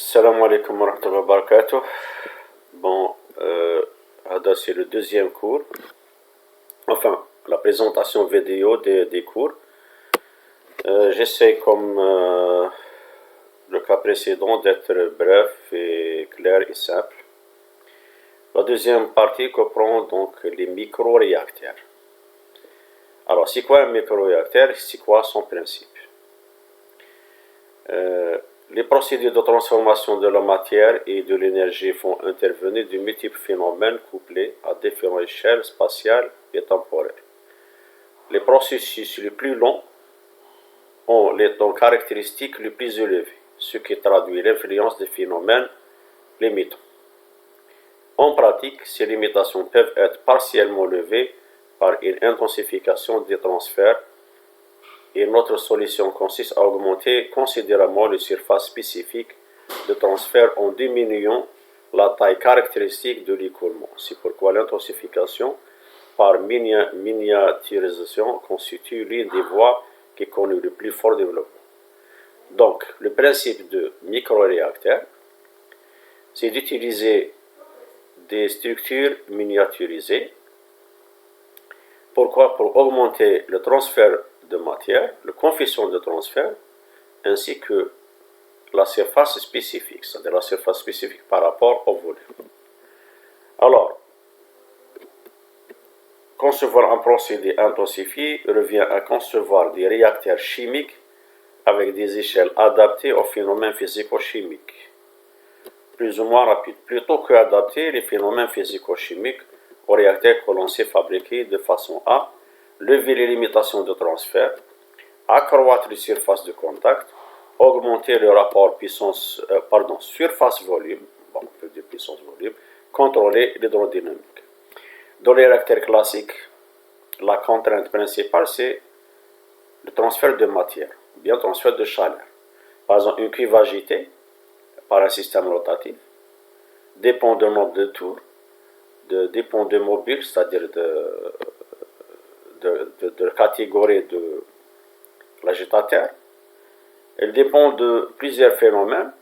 Salam alaikum wa rahmatullahi wa barakatuh. Bon, c'est le deuxième cours. Enfin, la présentation vidéo des cours. J'essaie, comme le cas précédent, d'être bref et clair et simple. La deuxième partie comprend donc les micro-réacteurs. Alors, c'est quoi un micro-réacteur? C'est quoi son principe? Les procédés de transformation de la matière et de l'énergie font intervenir de multiples phénomènes couplés à différentes échelles spatiales et temporelles. Les processus les plus longs ont les caractéristiques les plus élevées, ce qui traduit l'influence des phénomènes limitants. En pratique, ces limitations peuvent être partiellement levées par une intensification des transferts. Et notre solution consiste à augmenter considérablement les surfaces spécifiques de transfert en diminuant la taille caractéristique de l'écoulement. C'est pourquoi l'intensification par miniaturisation constitue l'une des voies qui connaît le plus fort développement. Donc, le principe de microréacteur, c'est d'utiliser des structures miniaturisées. Pourquoi? Pour augmenter le transfert de matière, le coefficient de transfert, ainsi que la surface spécifique, c'est-à-dire la surface spécifique par rapport au volume. Alors, concevoir un procédé intensifié revient à concevoir des réacteurs chimiques avec des échelles adaptées aux phénomènes physico-chimiques, plus ou moins rapides, plutôt qu'adapter les phénomènes physico-chimiques aux réacteurs que l'on sait fabriquer de façon à lever les limitations de transfert, accroître les surfaces de contact, augmenter le rapport surface-volume, bon, on peut dire puissance-volume, contrôler l'hydrodynamique. Dans les réacteurs classiques, la contrainte principale, c'est le transfert de matière, bien le transfert de chaleur. Par exemple, une cuve agitée par un système rotatif dépend du nombre de tours, dépend de mobiles, c'est-à-dire de catégorie de l'agitateur. Elle dépend de plusieurs phénomènes.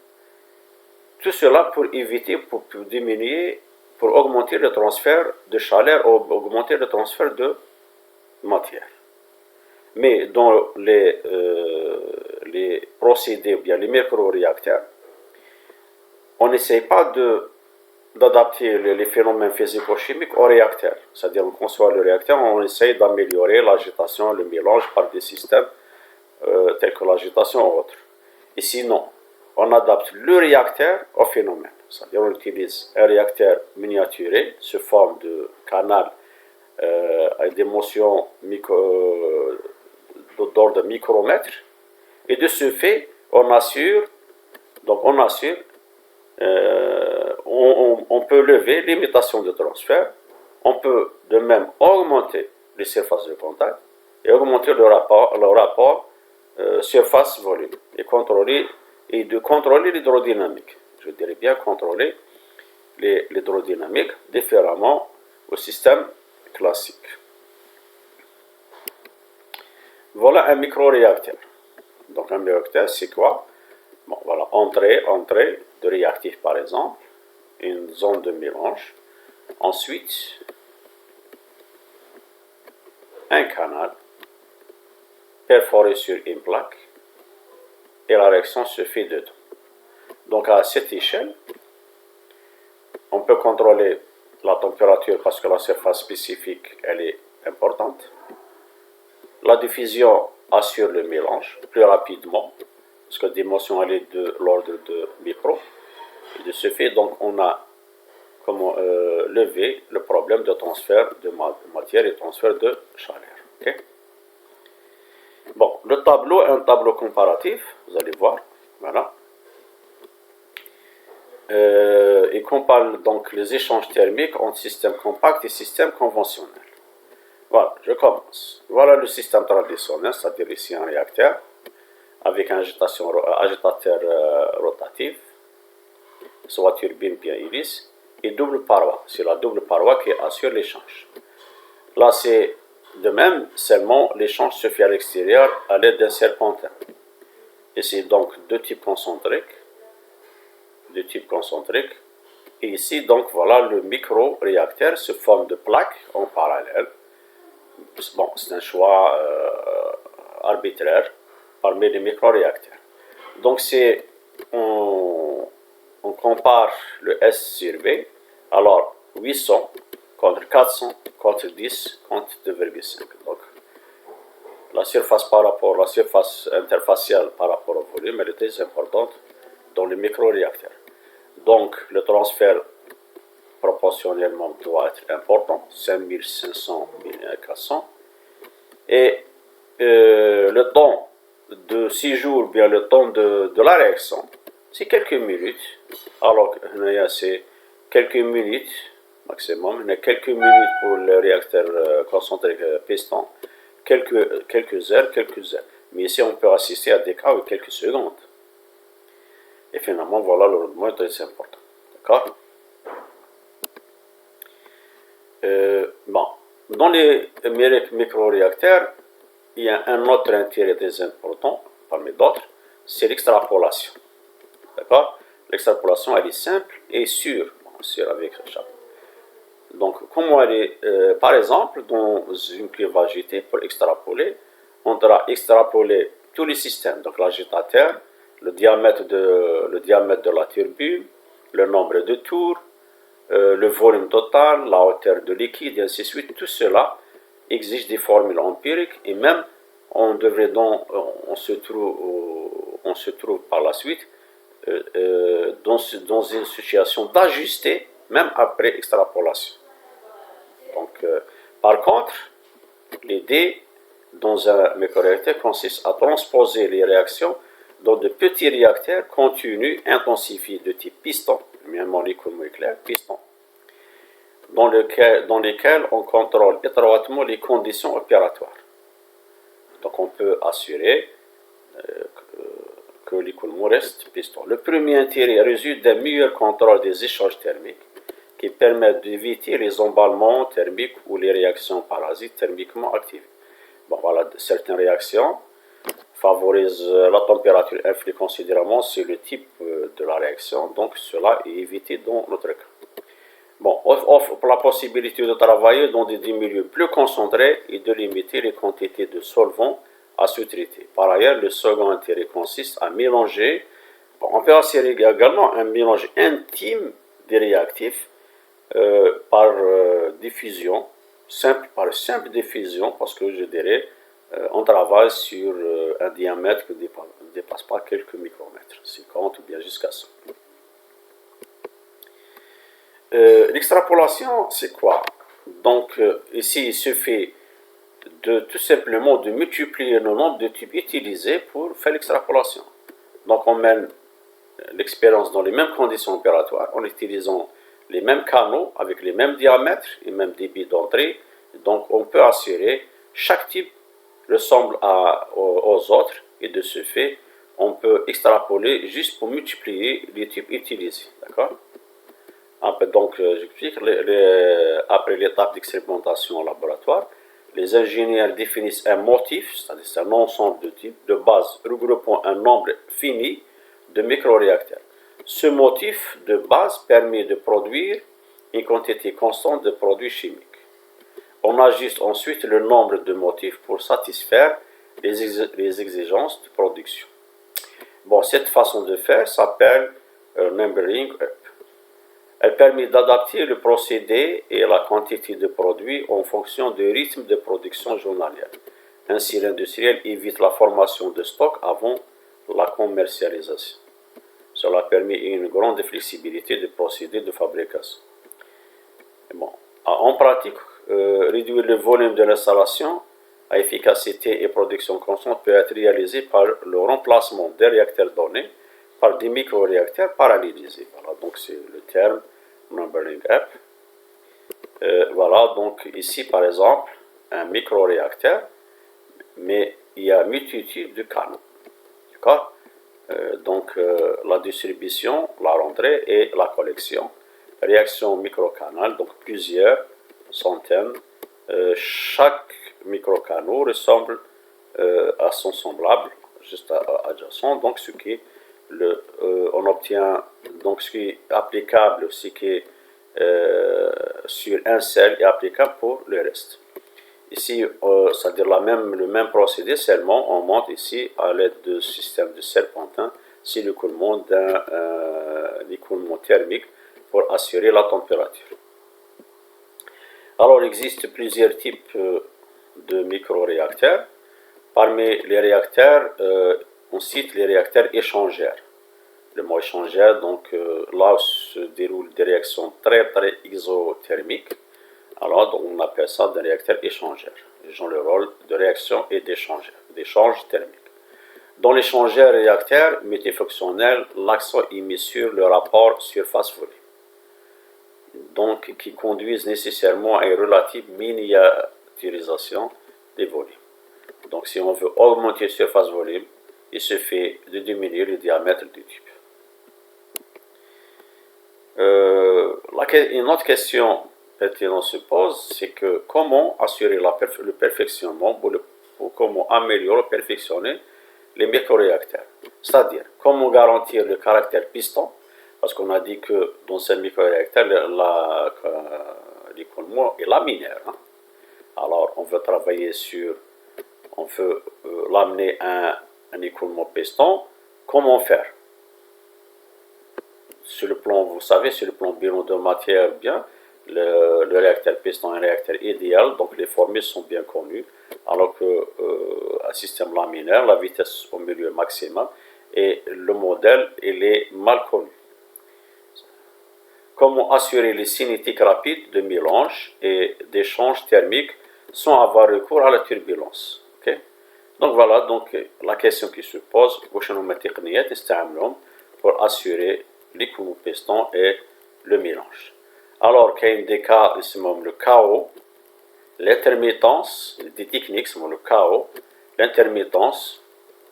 Tout cela pour éviter, pour diminuer, pour augmenter le transfert de chaleur ou augmenter le transfert de matière. Mais dans les procédés, ou bien les micro-réacteurs, on n'essaye pas d'adapter les phénomènes physico-chimiques au réacteur. C'est-à-dire, on conçoit le réacteur, on essaye d'améliorer l'agitation, le mélange par des systèmes tels que l'agitation ou autre. Et sinon, on adapte le réacteur au phénomène. C'est-à-dire, on utilise un réacteur miniaturé sous forme de canal avec des motions d'ordre micromètre. Et de ce fait, on peut lever les limitations de transfert. On peut de même augmenter les surfaces de contact et augmenter le rapport surface-volume et de contrôler l'hydrodynamique. Je dirais bien contrôler l'hydrodynamique différemment au système classique. Voilà un micro-réacteur. Donc un réacteur, c'est quoi? Bon, voilà, entrée de réactif par exemple, une zone de mélange. Ensuite, un canal perforé sur une plaque et la réaction se fait dedans. Donc à cette échelle, on peut contrôler la température parce que la surface spécifique elle est importante. La diffusion assure le mélange plus rapidement parce que la dimension elle est de l'ordre de micro. Et de ce fait, donc on a levé le problème de transfert de matière et transfert de chaleur. Okay? Bon, le tableau est un tableau comparatif, vous allez voir, voilà. Il compare donc les échanges thermiques entre système compact et système conventionnel. Voilà, je commence. Voilà le système traditionnel, c'est-à-dire ici un réacteur avec un agitateur rotatif, soit turbine bien hélice, et double paroi. C'est la double paroi qui assure l'échange. Là, c'est de même, seulement l'échange se fait à l'extérieur à l'aide d'un serpentin. Et c'est donc deux types concentriques de type concentrique. Et ici, donc, voilà, le micro-réacteur se forme de plaques en parallèle. Bon, c'est un choix arbitraire parmi les micro-réacteurs. Donc, on compare le S sur V. Alors, 800 contre 400 contre 10 contre 2,5. Donc, la surface interfaciale par rapport au volume, elle est très importante dans le micro-réacteur. Donc, le transfert proportionnellement doit être important, 5500 1400. Et le temps de 6 jours, bien le temps de la réaction, c'est quelques minutes. Alors, c'est quelques minutes maximum. Il y a quelques minutes pour le réacteur concentrique piston, quelques heures. Mais ici, on peut assister à des cas de quelques secondes. Et finalement, voilà, le rendement est très important. D'accord? Bon, dans les micro-réacteurs, il y a un autre intérêt très important, parmi d'autres, c'est l'extrapolation. D'accord? L'extrapolation, elle est simple et sûre. Bon, sûre avec ce chapeau. Donc, comment elle est, par exemple, dans une cuve agitée, pour extrapoler, on doit extrapoler tous les systèmes, donc l'agitateur, le diamètre de la turbine, le nombre de tours, le volume total, la hauteur de liquide, et ainsi de suite. Tout cela exige des formules empiriques et même on se trouve par la suite dans une situation d'ajuster même après extrapolation. Donc, par contre, l'idée dans un microréacteur consiste à transposer les réactions dans de petits réacteurs continus intensifiés de type piston, même molécule moléculaire, piston, dans lesquels on contrôle étroitement les conditions opératoires. Donc on peut assurer que l'écoulement reste piston. Le premier intérêt résulte d'un meilleur contrôle des échanges thermiques qui permettent d'éviter les emballements thermiques ou les réactions parasites thermiquement activées. Bon, voilà, certaines réactions favorisent la température influe considérablement sur le type de la réaction, donc cela est évité dans notre cas. Bon, offre la possibilité de travailler dans des milieux plus concentrés et de limiter les quantités de solvants à sous-traiter. Par ailleurs, le second intérêt consiste à mélanger, on peut assurer également un mélange intime des réactifs par diffusion, par simple diffusion, parce que je dirais, on travaille sur un diamètre qui ne dépasse pas quelques micromètres, 50 ou bien jusqu'à 100. L'extrapolation, c'est quoi? Donc, ici, il suffit tout simplement de multiplier le nombre de tubes utilisés pour faire l'extrapolation. Donc, on mène l'expérience dans les mêmes conditions opératoires en utilisant les mêmes canaux avec les mêmes diamètres et mêmes débits d'entrée. Donc, on peut assurer chaque type ressemble aux autres et de ce fait, on peut extrapoler juste pour multiplier les types utilisés. D'accord? Donc, j'explique, après l'étape d'expérimentation en laboratoire, les ingénieurs définissent un motif, c'est-à-dire un ensemble de types de base regroupant un nombre fini de microréacteurs. Ce motif de base permet de produire une quantité constante de produits chimiques. On ajuste ensuite le nombre de motifs pour satisfaire les exigences de production. Bon, cette façon de faire s'appelle numbering up. Elle permet d'adapter le procédé et la quantité de produits en fonction du rythme de production journalière. Ainsi, l'industriel évite la formation de stock avant la commercialisation. Cela permet une grande flexibilité du procédé de fabrication. Bon, en pratique, réduire le volume de l'installation à efficacité et production constante peut être réalisé par le remplacement des réacteurs donnés par des micro-réacteurs parallélisés. Voilà, donc c'est le terme numbering up. Voilà, donc ici par exemple, un micro-réacteur, mais il y a multitude de canaux. D'accord? Donc la distribution, la rentrée et la collection. Réaction microcanal, donc plusieurs centaines. Chaque microcanal ressemble à son semblable, juste adjacent, donc ce qui on obtient donc ce qui est applicable, ce qui est sur un sel est applicable pour le reste. Ici, c'est-à-dire le même procédé, seulement on monte ici à l'aide de système de serpentin, c'est l'écoulement d'un écoulement thermique pour assurer la température. Alors, il existe plusieurs types de micro-réacteurs. Parmi les réacteurs, on cite les réacteurs échangeurs. Le mot échangeur, donc là où se déroulent des réactions très exothermiques, alors donc, on appelle ça des réacteurs échangeurs. Ils ont le rôle de réaction et d'échange thermique. Dans l'échangeur réacteur multifonctionnel, l'accent est mis sur le rapport surface-volume, donc qui conduisent nécessairement à une relative miniaturisation des volumes. Donc si on veut augmenter surface-volume, il suffit de diminuer le diamètre du tube. Une autre question pertinente se pose, c'est que comment assurer le perfectionnement ou comment améliorer, perfectionner les microréacteurs. C'est-à-dire, comment garantir le caractère piston, parce qu'on a dit que dans ces microréacteurs, l'écoulement est laminaire. Hein. Alors, on veut travailler sur, on veut l'amener à un écoulement piston. Comment faire? Sur le plan, vous savez, sur le plan bilan de matière, bien, le réacteur piston est un réacteur idéal, donc les formules sont bien connues, alors qu'un système laminaire, la vitesse au milieu maximum, et le modèle, il est mal connu. Comment assurer les cinétiques rapides de mélange et d'échange thermique sans avoir recours à la turbulence. Okay? Donc voilà, donc, la question qui se pose, pour assurer l'écoulement piston et le mélange. Alors, il y a des cas, le chaos, l'intermittence, des techniques, le chaos, l'intermittence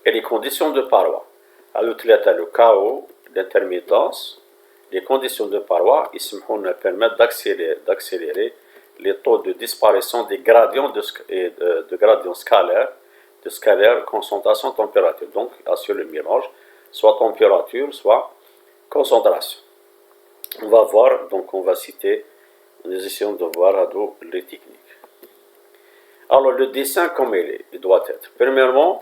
et les conditions de paroi. Alors, le chaos, l'intermittence, les conditions de paroi, ils permettent d'accélérer les taux de disparition des gradients de gradients scalaires, concentration, température. Donc, assure le mélange, soit température, soit concentration. On va voir, donc on va citer, nous essayons de voir les techniques. Alors le dessin comme il doit être. Premièrement,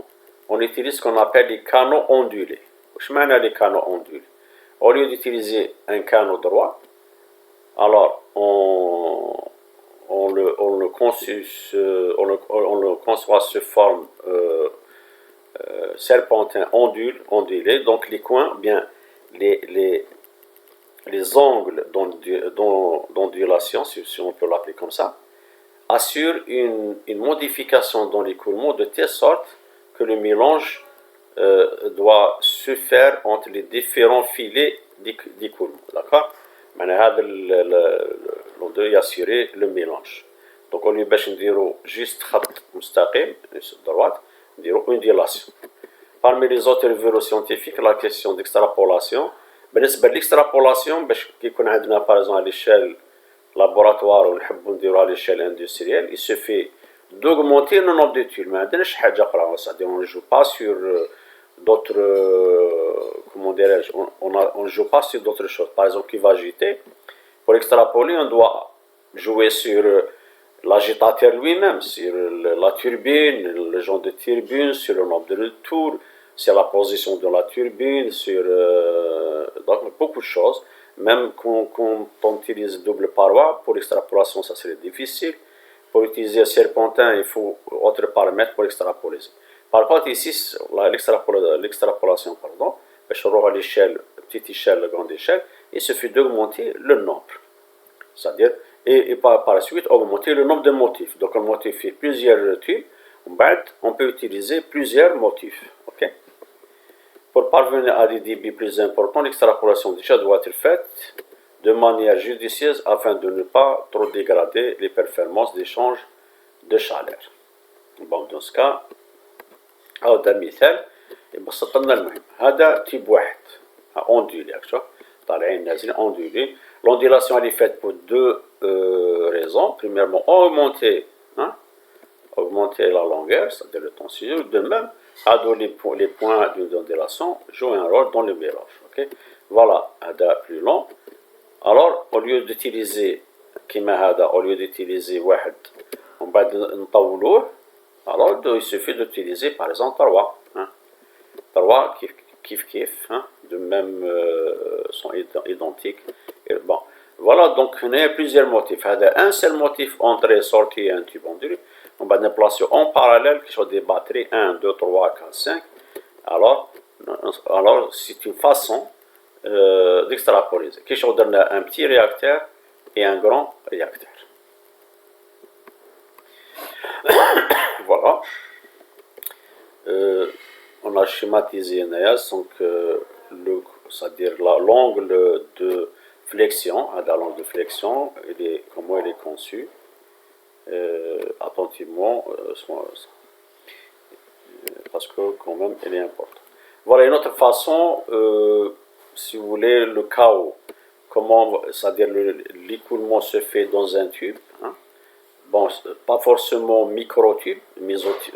on utilise ce qu'on appelle les canaux ondulés. Qu'est-ce que les canaux ondulés? Au lieu d'utiliser un canot droit, alors on le conçoit sous forme serpentin ondulé, donc les coins, bien les angles d'ondulation, si on peut l'appeler comme ça, assurent une modification dans l'écoulement de telle sorte que le mélange doit se faire entre les différents filets d'écoulement. D'accord? On doit assurer le mélange. Donc on lui juste droite, une dilation. Parmi les autres neuroscientifiques, la question d'extrapolation. L'extrapolation, qui connaît par exemple à l'échelle laboratoire ou à l'échelle industrielle, il suffit d'augmenter le nombre d'études. Mais on ne joue pas sur d'autres, comment dirais-je, on ne joue pas sur d'autres choses. Par exemple, qui va agiter. Pour extrapoler, on doit jouer sur l'agitateur lui-même, sur la turbine, le genre de turbine, sur le nombre de tours, sur la position de la turbine, sur donc beaucoup de choses. Même quand on utilise double paroi, pour l'extrapolation, ça serait difficile. Pour utiliser serpentin, il faut autre paramètres pour extrapoler. Par contre, ici, l'extrapolation, pardon, à l'échelle, petite échelle, grande échelle, il suffit d'augmenter le nombre. C'est-à-dire, et par la suite, augmenter le nombre de motifs. Donc, on modifie plusieurs tubes. On peut utiliser plusieurs motifs. Okay? Pour parvenir à des débits plus importants, l'extrapolation déjà doit être faite de manière judicieuse afin de ne pas trop dégrader les performances d'échange de chaleur. Bon, dans ce cas, هذا مثال يبسط لنا المهم. هذا تيب واحد ondulé, طالعين نازلين ondulé. L'ondulation elle est faite pour deux raisons. Premièrement, augmenter la longueur, c'est-à-dire le temps ciseau. De même, les points d'une ondulation jouent un rôle dans le mélange. Okay? Voilà, هذا plus long. Alors, au lieu d'utiliser كيما هذا, au lieu d'utiliser واحد ومن بعد نطولوه, alors il suffit d'utiliser par exemple 3. Hein? 3 كيف hein? De même sont identiques. Et bon. Voilà, donc il y a plusieurs motifs. Il y a un seul motif, entrée, sortie et un tube ondulé. On va les placer en parallèle, qui sont des batteries 1, 2, 3, 4, 5. Alors c'est une façon d'extrapoliser. Qui sont un petit réacteur et un grand réacteur. Voilà. On a schématisé donc c'est-à-dire l'angle de flexion, à l'angle de flexion, comment il est conçu, attentivement, parce que quand même il est important. Voilà une autre façon, si vous voulez, le chaos, comment, c'est-à-dire l'écoulement se fait dans un tube, hein. Bon, pas forcément micro-tube,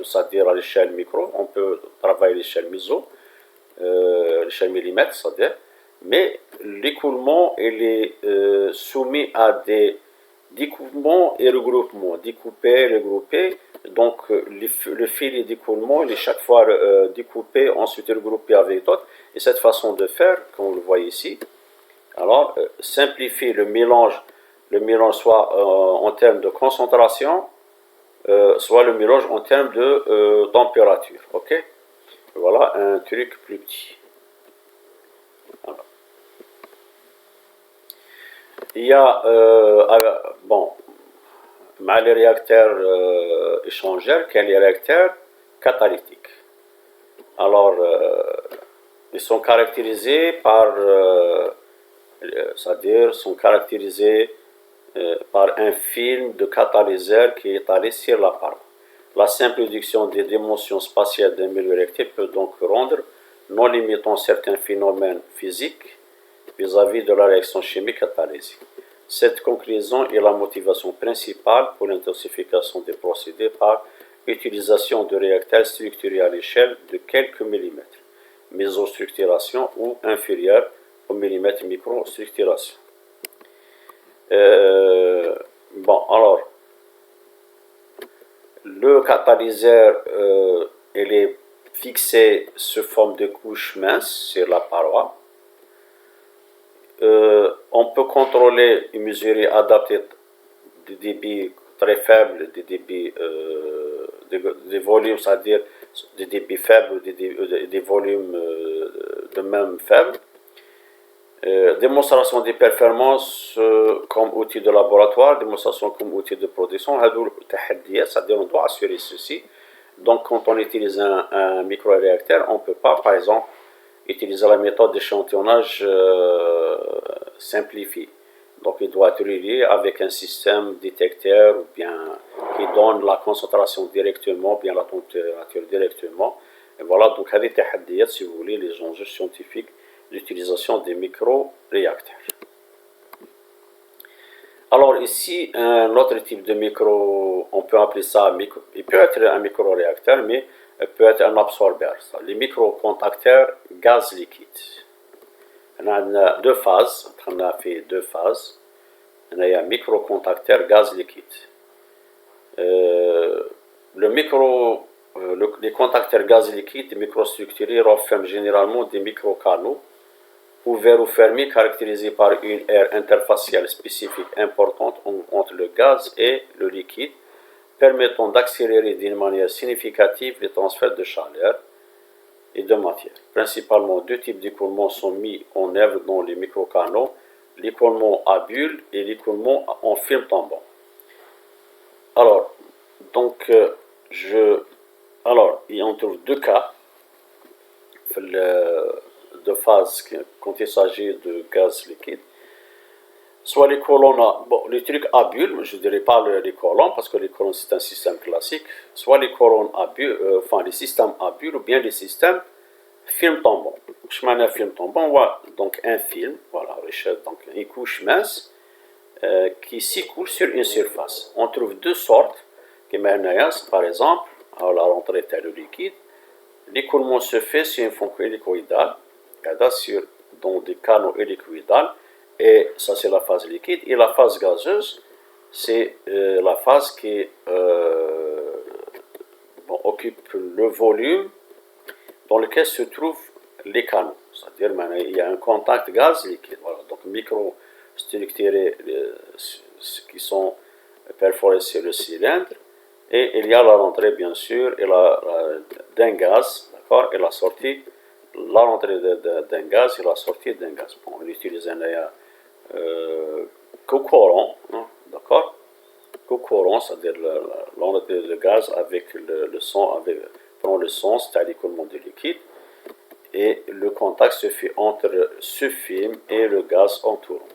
c'est-à-dire à l'échelle micro, on peut travailler à l'échelle méso, l'échelle millimètre, c'est-à-dire, mais l'écoulement il est soumis à des découpements et regroupements, découpé, regroupé. Donc le fil d'écoulement il est chaque fois découpé, ensuite regroupé avec d'autres. Et cette façon de faire, comme vous le voyez ici, alors simplifie le mélange soit en termes de concentration, soit le mélange en termes de température. Ok? Voilà un truc plus petit. Alors. Il y a, bon, les réacteurs échangeurs, quels les réacteurs catalytiques. Alors, ils sont caractérisés par, c'est-à-dire, sont caractérisés par un film de catalyseur qui est étalé sur la paroi. La simple réduction des dimensions spatiales d'un milieu réactif peut donc rendre non limitant certains phénomènes physiques vis-à-vis de la réaction chimique catalysée. Cette conclusion est la motivation principale pour l'intensification des procédés par utilisation de réacteurs structurés à l'échelle de quelques millimètres, mésostructuration ou inférieure au millimètre microstructuration. Bon, alors, le catalyseur, il est fixé sous forme de couche mince sur la paroi. On peut contrôler et mesurer, adapter des débits très faibles, des débits, des volumes, c'est-à-dire des débits faibles, des volumes de même faibles. Démonstration des performances comme outil de laboratoire, démonstration comme outil de production, c'est-à-dire on doit assurer ceci. Donc quand on utilise un micro-réacteur, on ne peut pas, par exemple, utiliser la méthode d'échantillonnage simplifié. Donc il doit être relié avec un système détecteur ou bien qui donne la concentration directement, bien la température directement. Et voilà, donc si vous voulez, les enjeux scientifiques l'utilisation des micro-réacteurs. Alors ici, un autre type de micro, on peut appeler ça, il peut être un micro-réacteur, mais il peut être un absorbeur. Les micro-contacteurs gaz liquide. On a deux phases, on a fait deux phases. On a un micro-contacteur gaz liquide. Les contacteurs gaz liquide microstructurés renferment généralement des micro-canaux ouverts ou fermés, caractérisés par une aire interfaciale spécifique importante entre le gaz et le liquide, permettant d'accélérer d'une manière significative les transferts de chaleur et de matière. Principalement, deux types d'écoulement sont mis en œuvre dans les microcanaux, l'écoulement à bulles et l'écoulement en film tombant. Alors, donc, on trouve deux cas de phase quand il s'agit de gaz liquide. Soit les colonnes, les trucs à bulles, je ne dirais pas les colonnes parce que les colonnes c'est un système classique, soit les colonnes à bulles, les systèmes à bulles ou bien les systèmes film tombant. Je m'en ai film tombant, donc un film, voilà, donc une couche mince qui s'écoule sur une surface. On trouve deux sortes, par exemple, à la rentrée le liquide, L'écoulement se fait sur un fond hélicoïdal, dans des canaux hélicoïdales, et ça c'est la phase liquide. Et la phase gazeuse, c'est la phase qui occupe le volume dans lequel se trouvent les canaux. C'est-à-dire qu'il y a un contact gaz-liquide. Voilà. Donc microstructurés qui sont perforés sur le cylindre. Et il y a la rentrée, bien sûr, d'un gaz, d'accord, et la sortie, la rentrée d'un gaz et la sortie d'un gaz. Bon, on utilise un air co-courant, hein, d'accord, co-courant, c'est-à-dire l'entrée de gaz avec le son, prend le son, c'est-à-dire l'écoulement du liquide, et le contact se fait entre ce film et le gaz entourant.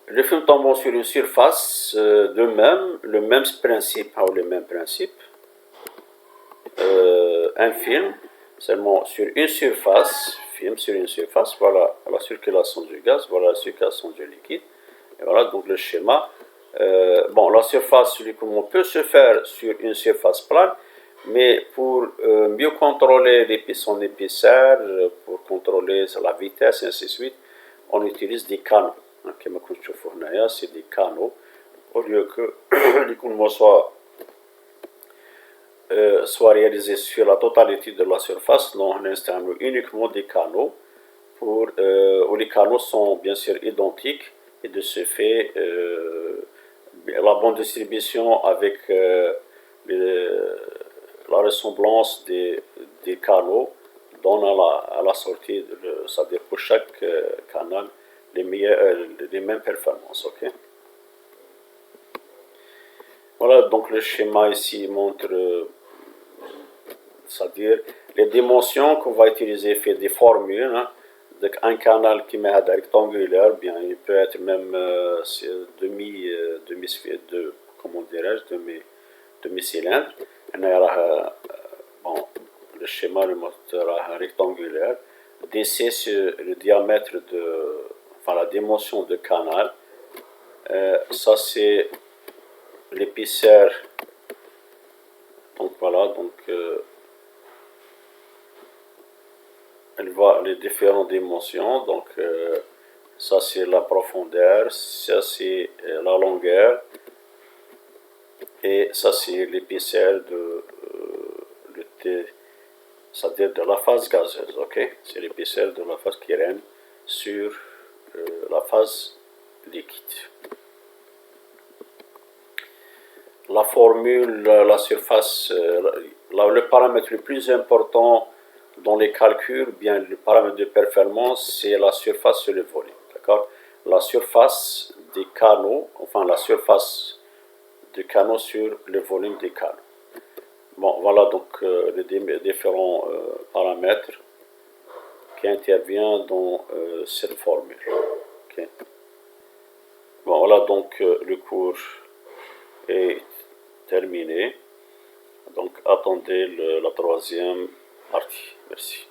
Le film tombant sur une surface, le même principe, un film seulement sur une surface, voilà la circulation du gaz, voilà la circulation du liquide, et voilà donc le schéma. La surface du l'écoulement peut se faire sur une surface plane, mais pour mieux contrôler son épaisseur, pour contrôler la vitesse et ainsi de suite, on utilise des canaux. C'est des canaux, au lieu que l'écoulement soit réalisé sur la totalité de la surface. Non, on installe uniquement des canaux où les canaux sont bien sûr identiques, et de ce fait la bonne distribution avec la ressemblance des canaux donne à la sortie, c'est-à-dire pour chaque canal, les mêmes performances. Okay. Voilà, donc le schéma ici montre, c'est-à-dire les dimensions qu'on va utiliser, fait des formules. Hein. Donc un canal qui est rectangulaire, bien il peut être même demi-cylindre. Bon, le schéma le moteur rectangulaire. DC sur le diamètre la dimension de canal. Ça c'est l'épaisseur. Donc voilà, donc elle voit les différentes dimensions. Donc ça c'est la profondeur, ça c'est la longueur, et ça c'est l'épaisseur c'est-à-dire de la phase gazeuse. Okay? C'est l'épaisseur de la phase qui règne sur la phase liquide. La formule, la surface, le paramètre le plus important dans les calculs, bien le paramètre de performance, c'est la surface sur le volume. D'accord? La surface des canaux, enfin la surface des canaux sur le volume des canaux. Bon, voilà donc les différents paramètres qui interviennent dans cette formule. Okay. Bon, voilà donc le cours est terminé. Donc attendez la troisième partie. Merci.